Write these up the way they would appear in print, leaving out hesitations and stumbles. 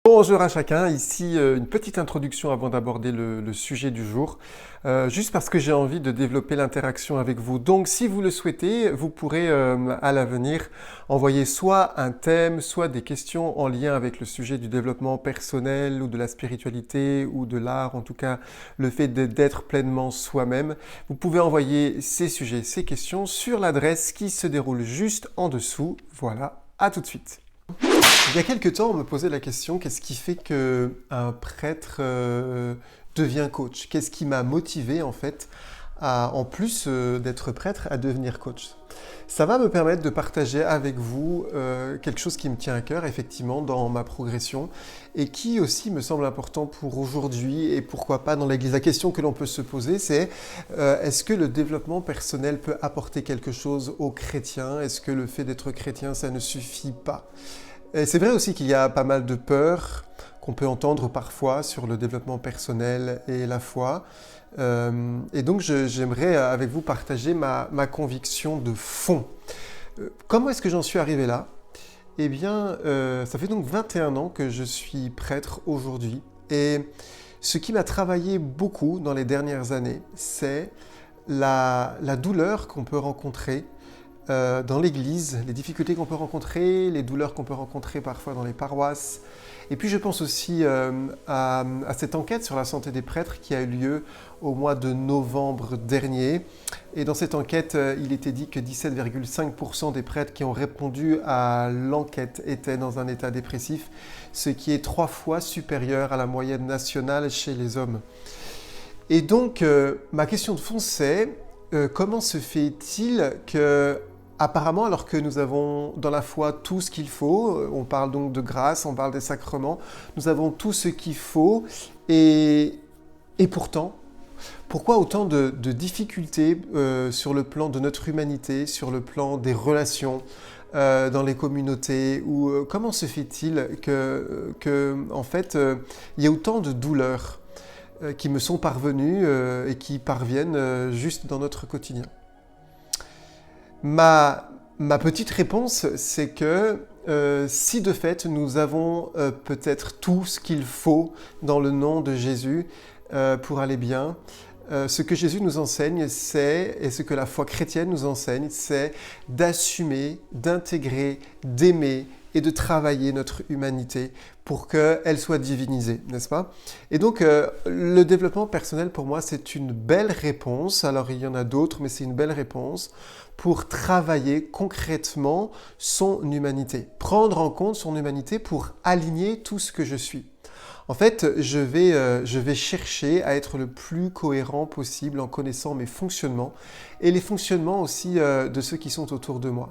Bonjour à chacun, ici une petite introduction avant d'aborder le sujet du jour, juste parce que j'ai envie de développer l'interaction avec vous. Donc si vous le souhaitez, vous pourrez à l'avenir envoyer soit un thème, soit des questions en lien avec le sujet du développement personnel ou de la spiritualité ou de l'art, en tout cas le fait d'être pleinement soi-même. Vous pouvez envoyer ces sujets, ces questions sur l'adresse qui se déroule juste en dessous. Voilà, à tout de suite. Il y a quelques temps, on me posait la question, qu'est-ce qui fait qu'un prêtre devient coach? Qu'est-ce qui m'a motivé en fait, en plus d'être prêtre, à devenir coach? Ça va me permettre de partager avec vous quelque chose qui me tient à cœur, effectivement, dans ma progression, et qui aussi me semble important pour aujourd'hui, et pourquoi pas dans l'Église. La question que l'on peut se poser, c'est est-ce que le développement personnel peut apporter quelque chose aux chrétiens? Est-ce que le fait d'être chrétien, ça ne suffit pas? Et c'est vrai aussi qu'il y a pas mal de peurs qu'on peut entendre parfois sur le développement personnel et la foi. Et donc j'aimerais avec vous partager ma conviction de fond. Comment est-ce que j'en suis arrivé là? Eh bien, ça fait donc 21 ans que je suis prêtre aujourd'hui. Et ce qui m'a travaillé beaucoup dans les dernières années, c'est la douleur qu'on peut rencontrer dans l'Église, les difficultés qu'on peut rencontrer, les douleurs qu'on peut rencontrer parfois dans les paroisses. Et puis je pense aussi à cette enquête sur la santé des prêtres qui a eu lieu au mois de novembre dernier. Et dans cette enquête, il était dit que 17,5% des prêtres qui ont répondu à l'enquête étaient dans un état dépressif, ce qui est 3 fois supérieur à la moyenne nationale chez les hommes. Et donc, ma question de fond, c'est comment se fait-il que apparemment, alors que nous avons dans la foi tout ce qu'il faut, on parle donc de grâce, on parle des sacrements, nous avons tout ce qu'il faut, et pourtant, pourquoi autant de difficultés sur le plan de notre humanité, sur le plan des relations dans les communautés, ou comment se fait-il en fait, il y a autant de douleurs qui me sont parvenues et qui parviennent juste dans notre quotidien? Ma petite réponse, c'est que si de fait nous avons peut-être tout ce qu'il faut dans le nom de Jésus pour aller bien, ce que Jésus nous enseigne, et ce que la foi chrétienne nous enseigne, c'est d'assumer, d'intégrer, d'aimer et de travailler notre humanité pour qu'elle soit divinisée, n'est-ce pas? Et donc, le développement personnel, pour moi, c'est une belle réponse. Alors, il y en a d'autres, mais c'est une belle réponse pour travailler concrètement son humanité. Prendre en compte son humanité pour aligner tout ce que je suis. En fait, je vais chercher à être le plus cohérent possible en connaissant mes fonctionnements et les fonctionnements aussi de ceux qui sont autour de moi.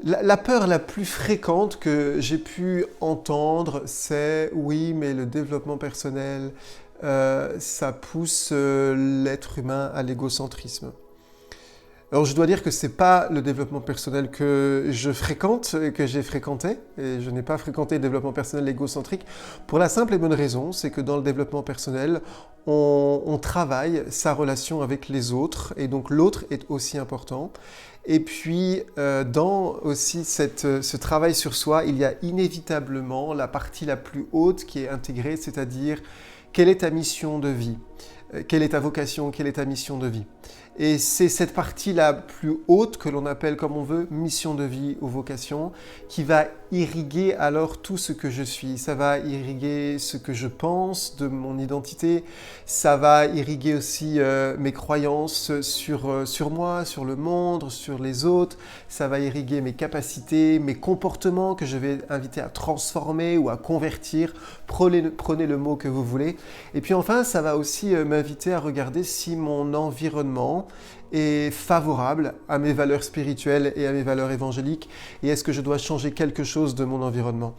La peur la plus fréquente que j'ai pu entendre, c'est « oui, mais le développement personnel, ça pousse l'être humain à l'égocentrisme ». Alors je dois dire que ce n'est pas le développement personnel que je fréquente, que j'ai fréquenté, et je n'ai pas fréquenté le développement personnel égocentrique, pour la simple et bonne raison, c'est que dans le développement personnel, on travaille sa relation avec les autres, et donc l'autre est aussi important. Et puis, dans aussi ce travail sur soi, il y a inévitablement la partie la plus haute qui est intégrée, c'est-à-dire quelle est ta mission de vie? Quelle est ta vocation? Quelle est ta mission de vie? Et c'est cette partie la plus haute que l'on appelle comme on veut mission de vie ou vocation qui va irriguer alors tout ce que je suis. Ça va irriguer ce que je pense de mon identité. Ça va irriguer aussi mes croyances sur moi, sur le monde, sur les autres. Ça va irriguer mes capacités, mes comportements que je vais inviter à transformer ou à convertir. Prenez le mot que vous voulez. Et puis enfin, ça va aussi m'inviter à regarder si mon environnement est favorable à mes valeurs spirituelles et à mes valeurs évangéliques, et est-ce que je dois changer quelque chose de mon environnement?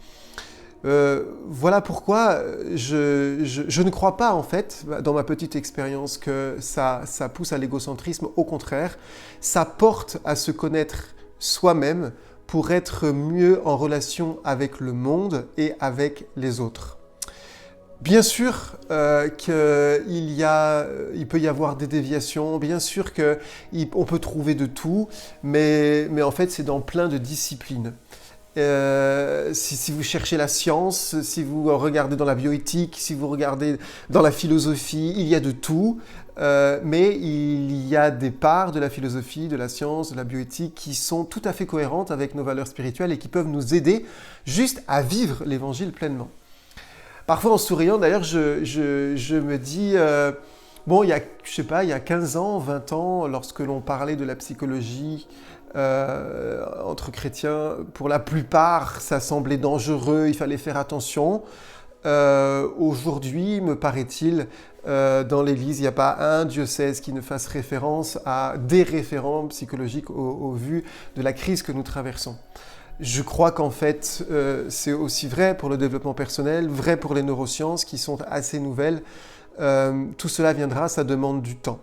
Voilà pourquoi je ne crois pas en fait, dans ma petite expérience, que ça pousse à l'égocentrisme. Au contraire, ça porte à se connaître soi-même pour être mieux en relation avec le monde et avec les autres. Bien sûr il peut y avoir des déviations, bien sûr qu'on peut trouver de tout, mais en fait c'est dans plein de disciplines. Si vous cherchez la science, si vous regardez dans la bioéthique, si vous regardez dans la philosophie, il y a de tout. Mais il y a des parts de la philosophie, de la science, de la bioéthique qui sont tout à fait cohérentes avec nos valeurs spirituelles et qui peuvent nous aider juste à vivre l'évangile pleinement. Parfois en souriant, d'ailleurs, je me dis, bon, il y a 15 ans, 20 ans, lorsque l'on parlait de la psychologie entre chrétiens, pour la plupart, ça semblait dangereux, il fallait faire attention. Aujourd'hui, me paraît-il, dans l'Église, il n'y a pas un diocèse qui ne fasse référence à des référents psychologiques au vu de la crise que nous traversons. Je crois qu'en fait, c'est aussi vrai pour le développement personnel, vrai pour les neurosciences qui sont assez nouvelles. Tout cela viendra, ça demande du temps.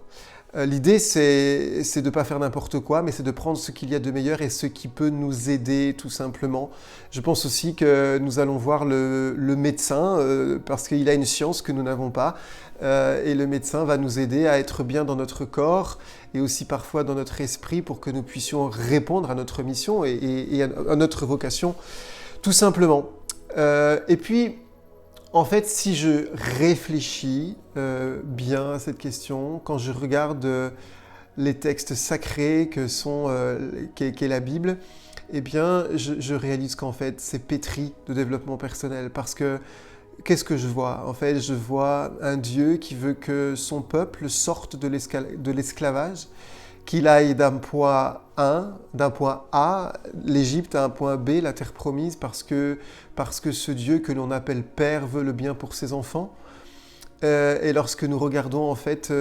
L'idée, c'est de ne pas faire n'importe quoi, mais c'est de prendre ce qu'il y a de meilleur et ce qui peut nous aider tout simplement. Je pense aussi que nous allons voir le médecin, parce qu'il a une science que nous n'avons pas, et le médecin va nous aider à être bien dans notre corps et aussi parfois dans notre esprit pour que nous puissions répondre à notre mission et à notre vocation, tout simplement. Et puis, en fait, si je réfléchis bien à cette question, quand je regarde les textes sacrés qu'est la Bible, eh bien, je réalise qu'en fait, c'est pétri de développement personnel. Parce que, qu'est-ce que je vois? En fait, je vois un Dieu qui veut que son peuple sorte de l'esclavage, qu'il aille d'un point A, l'Égypte, à un point B, la terre promise, parce que ce Dieu que l'on appelle Père veut le bien pour ses enfants. Et lorsque nous regardons en fait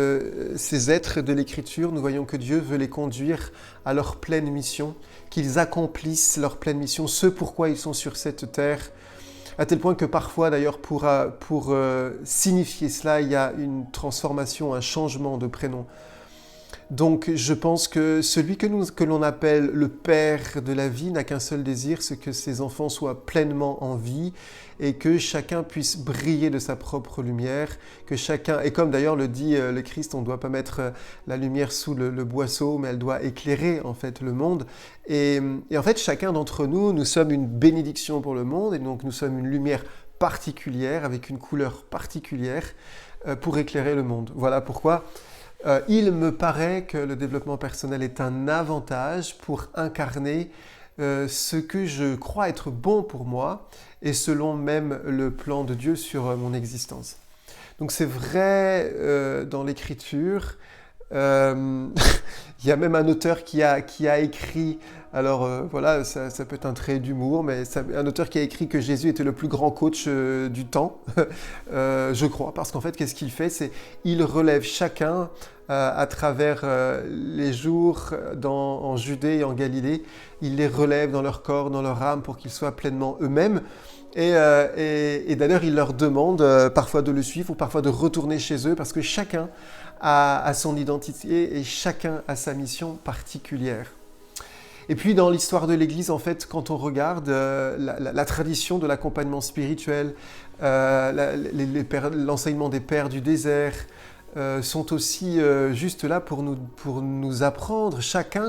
ces êtres de l'Écriture, nous voyons que Dieu veut les conduire à leur pleine mission, qu'ils accomplissent leur pleine mission, ce pourquoi ils sont sur cette terre, à tel point que parfois d'ailleurs pour signifier cela, il y a une transformation, un changement de prénom. Donc je pense que celui que l'on appelle le Père de la vie n'a qu'un seul désir, c'est que ses enfants soient pleinement en vie et que chacun puisse briller de sa propre lumière, que chacun, et comme d'ailleurs le dit le Christ, on ne doit pas mettre la lumière sous le boisseau, mais elle doit éclairer en fait le monde. Et en fait, chacun d'entre nous, nous sommes une bénédiction pour le monde et donc nous sommes une lumière particulière, avec une couleur particulière pour éclairer le monde. Voilà pourquoi il me paraît que le développement personnel est un avantage pour incarner ce que je crois être bon pour moi et selon même le plan de Dieu sur mon existence. Donc c'est vrai dans l'Écriture. Il y a même un auteur qui a écrit, alors voilà, ça peut être un trait d'humour, mais un auteur qui a écrit que Jésus était le plus grand coach du temps, je crois, parce qu'en fait, qu'est-ce qu'il fait? C'est il relève chacun à travers les jours en Judée et en Galilée, il les relève dans leur corps, dans leur âme, pour qu'ils soient pleinement eux-mêmes. Et d'ailleurs, il leur demande parfois de le suivre ou parfois de retourner chez eux parce que chacun a son identité et chacun a sa mission particulière. Et puis dans l'histoire de l'Église, en fait, quand on regarde la tradition de l'accompagnement spirituel, l'enseignement des pères du désert, sont aussi juste là pour nous apprendre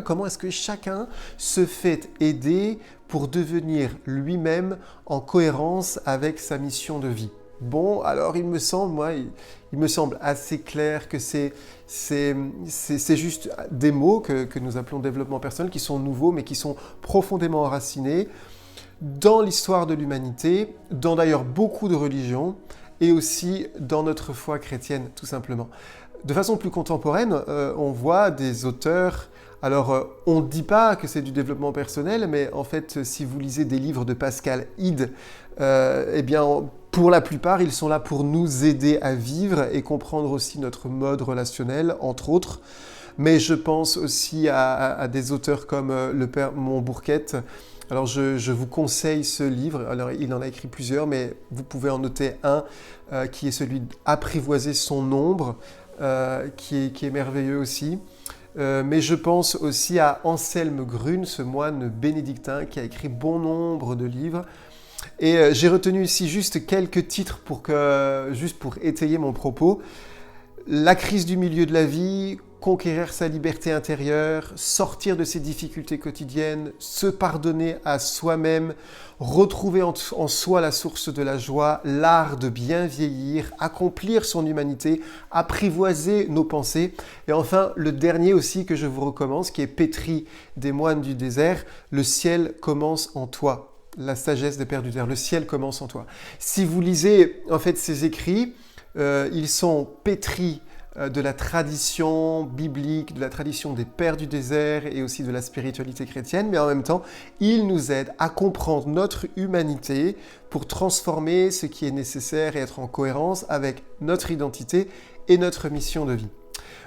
comment est-ce que chacun se fait aider pour devenir lui-même en cohérence avec sa mission de vie. Bon, alors il me semble assez clair que c'est juste des mots que nous appelons développement personnel, qui sont nouveaux, mais qui sont profondément enracinés dans l'histoire de l'humanité, dans d'ailleurs beaucoup de religions, et aussi dans notre foi chrétienne, tout simplement. De façon plus contemporaine, on voit des auteurs. Alors, on ne dit pas que c'est du développement personnel, mais en fait, si vous lisez des livres de Pascal Hide, eh bien, pour la plupart, ils sont là pour nous aider à vivre et comprendre aussi notre mode relationnel, entre autres. Mais je pense aussi à des auteurs comme le père Montbourquette. Alors, je vous conseille ce livre. Alors, il en a écrit plusieurs, mais vous pouvez en noter un qui est celui d'Apprivoiser son ombre, qui est merveilleux aussi. Mais je pense aussi à Anselme Grune, ce moine bénédictin qui a écrit bon nombre de livres. Et j'ai retenu ici juste quelques titres juste pour étayer mon propos. La crise du milieu de la vie, conquérir sa liberté intérieure, sortir de ses difficultés quotidiennes, se pardonner à soi-même, retrouver en soi la source de la joie, l'art de bien vieillir, accomplir son humanité, apprivoiser nos pensées. Et enfin, le dernier aussi que je vous recommande, qui est Pétri des moines du désert, le ciel commence en toi. La sagesse des pères du désert, le ciel commence en toi. Si vous lisez en fait ces écrits, ils sont pétris de la tradition biblique, de la tradition des pères du désert et aussi de la spiritualité chrétienne, mais en même temps, ils nous aident à comprendre notre humanité pour transformer ce qui est nécessaire et être en cohérence avec notre identité et notre mission de vie.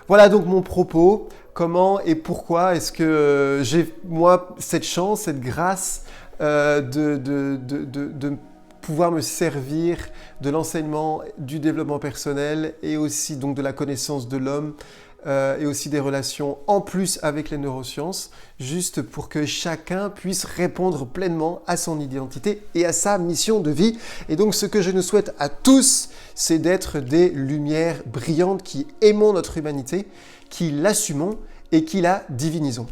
Voilà donc mon propos. Comment et pourquoi est-ce que j'ai, moi, cette chance, cette grâce de pouvoir me servir de l'enseignement, du développement personnel et aussi donc de la connaissance de l'homme et aussi des relations en plus avec les neurosciences, juste pour que chacun puisse répondre pleinement à son identité et à sa mission de vie. Et donc ce que je nous souhaite à tous, c'est d'être des lumières brillantes qui aimons notre humanité, qui l'assumons et qui la divinisons.